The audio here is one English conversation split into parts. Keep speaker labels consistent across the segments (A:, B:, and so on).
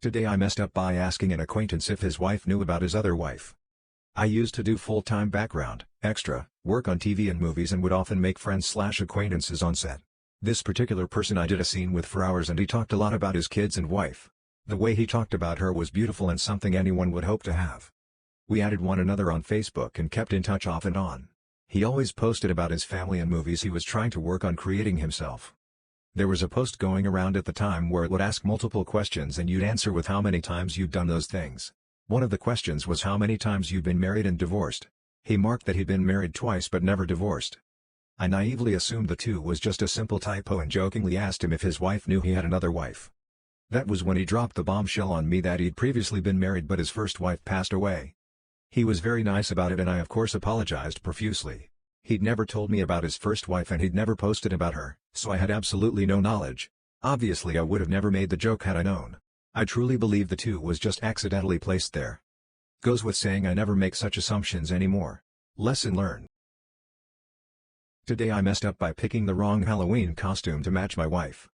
A: Today I messed up by asking an acquaintance if his wife knew about his other wife. I used to do full-time background, extra, work on TV and movies and would often make friends/acquaintances on set. This particular person I did a scene with for hours and he talked a lot about his kids and wife. The way he talked about her was beautiful and something anyone would hope to have. We added one another on Facebook and kept in touch off and on. He always posted about his family and movies he was trying to work on creating himself. There was a post going around at the time where it would ask multiple questions and you'd answer with how many times you'd done those things. One of the questions was how many times you'd been married and divorced. He marked that he'd been married twice but never divorced. I naively assumed the two was just a simple typo and jokingly asked him if his wife knew he had another wife. That was when he dropped the bombshell on me that he'd previously been married but his first wife passed away. He was very nice about it and I of course apologized profusely. He'd never told me about his first wife and he'd never posted about her, so I had absolutely no knowledge. Obviously I would have never made the joke had I known. I truly believe the two was just accidentally placed there. Goes with saying I never make such assumptions anymore. Lesson learned. Today I messed up by picking the wrong Halloween costume to match my wife.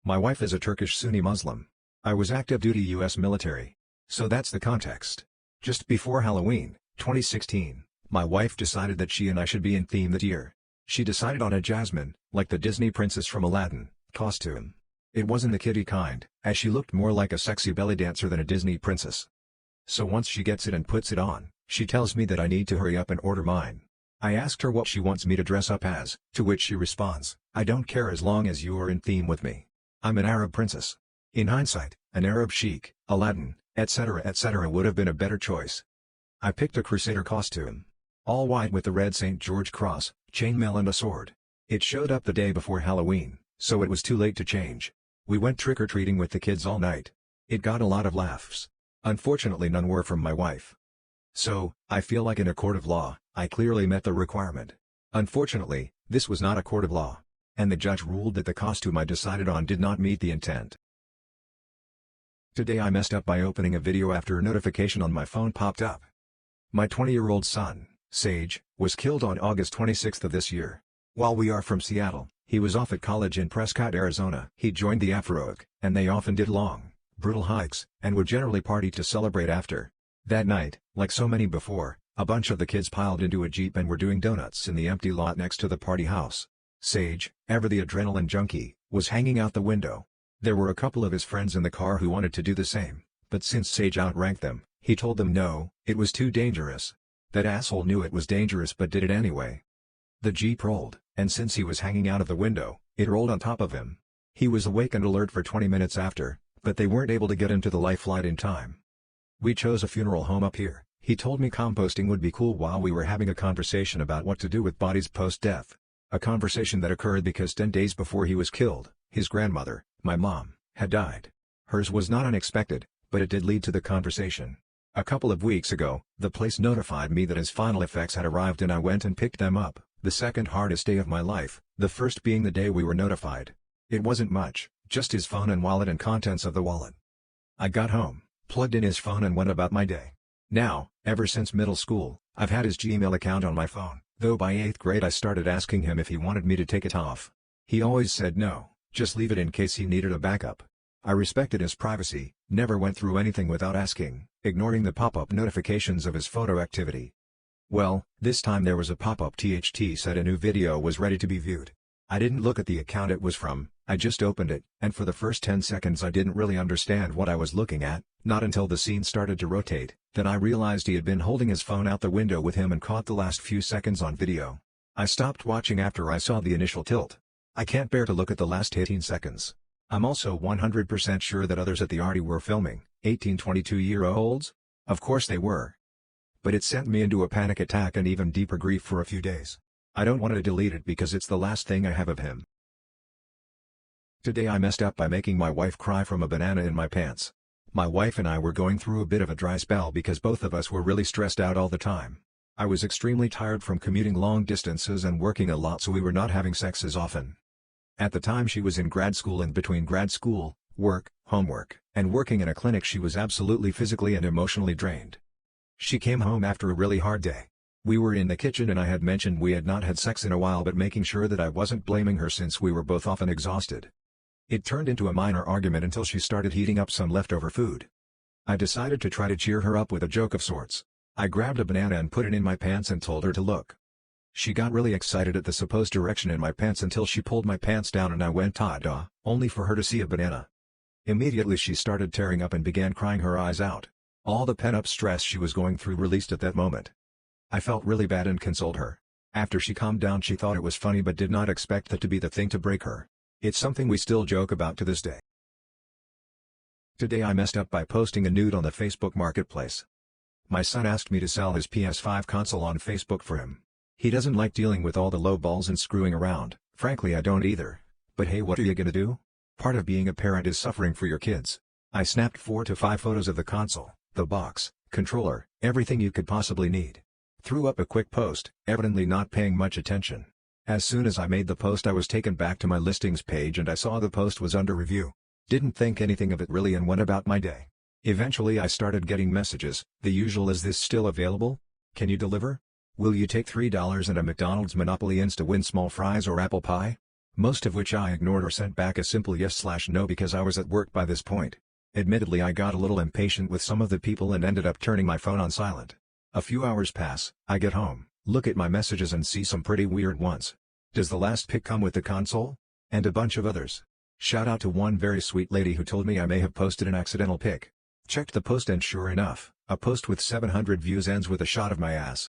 A: My wife is a Turkish Sunni Muslim. I was active duty US military. So that's the context. Just before Halloween, 2016. My wife decided that she and I should be in theme that year. She decided on a Jasmine, like the Disney princess from Aladdin, costume. It wasn't the kiddie kind, as she looked more like a sexy belly dancer than a Disney princess. So once she gets it and puts it on, she tells me that I need to hurry up and order mine. I asked her what she wants me to dress up as, to which she responds, "I don't care as long as you are in theme with me. I'm an Arab princess." In hindsight, an Arab sheik, Aladdin, etc. would have been a better choice. I picked a crusader costume. All white with the red St. George cross, chainmail and a sword. It showed up the day before Halloween, so it was too late to change. We went trick-or-treating with the kids all night. It got a lot of laughs. Unfortunately none were from my wife. So, I feel like in a court of law, I clearly met the requirement. Unfortunately, this was not a court of law. And the judge ruled that the costume I decided on did not meet the intent. Today I messed up by opening a video after a notification on my phone popped up. My 20-year-old son, Sage, was killed on August 26th of this year. While we are from Seattle, he was off at college in Prescott, Arizona. He joined the Afro-Oak, and they often did long, brutal hikes, and would generally party to celebrate after. That night, like so many before, a bunch of the kids piled into a Jeep and were doing donuts in the empty lot next to the party house. Sage, ever the adrenaline junkie, was hanging out the window. There were a couple of his friends in the car who wanted to do the same, but since Sage outranked them, he told them no, it was too dangerous. That asshole knew it was dangerous but did it anyway. The Jeep rolled, and since he was hanging out of the window, it rolled on top of him. He was awake and alert for 20 minutes after, but they weren't able to get him to the life flight in time. We chose a funeral home up here. He told me composting would be cool while we were having a conversation about what to do with bodies post-death. A conversation that occurred because 10 days before he was killed, his grandmother, my mom, had died. Hers was not unexpected, but it did lead to the conversation. A couple of weeks ago, the place notified me that his final effects had arrived and I went and picked them up, the second hardest day of my life, the first being the day we were notified. It wasn't much, just his phone and wallet and contents of the wallet. I got home, plugged in his phone and went about my day. Now, ever since middle school, I've had his Gmail account on my phone, though by 8th grade I started asking him if he wanted me to take it off. He always said no, just leave it in case he needed a backup. I respected his privacy, never went through anything without asking, ignoring the pop-up notifications of his photo activity. Well, this time there was a pop-up THT said a new video was ready to be viewed. I didn't look at the account it was from, I just opened it, and for the first 10 seconds I didn't really understand what I was looking at, not until the scene started to rotate, then I realized he had been holding his phone out the window with him and caught the last few seconds on video. I stopped watching after I saw the initial tilt. I can't bear to look at the last 18 seconds. I'm also 100% sure that others at the party were filming, 18-22-year-olds? Of course they were. But it sent me into a panic attack and even deeper grief for a few days. I don't want to delete it because it's the last thing I have of him. Today I messed up by making my wife cry from a banana in my pants. My wife and I were going through a bit of a dry spell because both of us were really stressed out all the time. I was extremely tired from commuting long distances and working a lot, so we were not having sex as often. At the time she was in grad school, and between grad school, work, homework, and working in a clinic she was absolutely physically and emotionally drained. She came home after a really hard day. We were in the kitchen and I had mentioned we had not had sex in a while, but making sure that I wasn't blaming her since we were both often exhausted. It turned into a minor argument until she started heating up some leftover food. I decided to try to cheer her up with a joke of sorts. I grabbed a banana and put it in my pants and told her to look. She got really excited at the supposed direction in my pants until she pulled my pants down and I went ta-da, only for her to see a banana. Immediately she started tearing up and began crying her eyes out. All the pent-up stress she was going through released at that moment. I felt really bad and consoled her. After she calmed down she thought it was funny but did not expect that to be the thing to break her. It's something we still joke about to this day. Today I messed up by posting a nude on the Facebook Marketplace. My son asked me to sell his PS5 console on Facebook for him. He doesn't like dealing with all the lowballs and screwing around, frankly I don't either. But hey, what are you gonna do? Part of being a parent is suffering for your kids. I snapped 4 to 5 photos of the console, the box, controller, everything you could possibly need. Threw up a quick post, evidently not paying much attention. As soon as I made the post I was taken back to my listings page and I saw the post was under review. Didn't think anything of it really and went about my day. Eventually I started getting messages, the usual "Is this still available? Can you deliver? Will you take $3 and a McDonald's Monopoly Insta-Win small fries or apple pie?" Most of which I ignored or sent back a simple yes/no because I was at work by this point. Admittedly I got a little impatient with some of the people and ended up turning my phone on silent. A few hours pass, I get home, look at my messages and see some pretty weird ones. Does the last pic come with the console? And a bunch of others. Shout out to one very sweet lady who told me I may have posted an accidental pic. Checked the post and sure enough, a post with 700 views ends with a shot of my ass.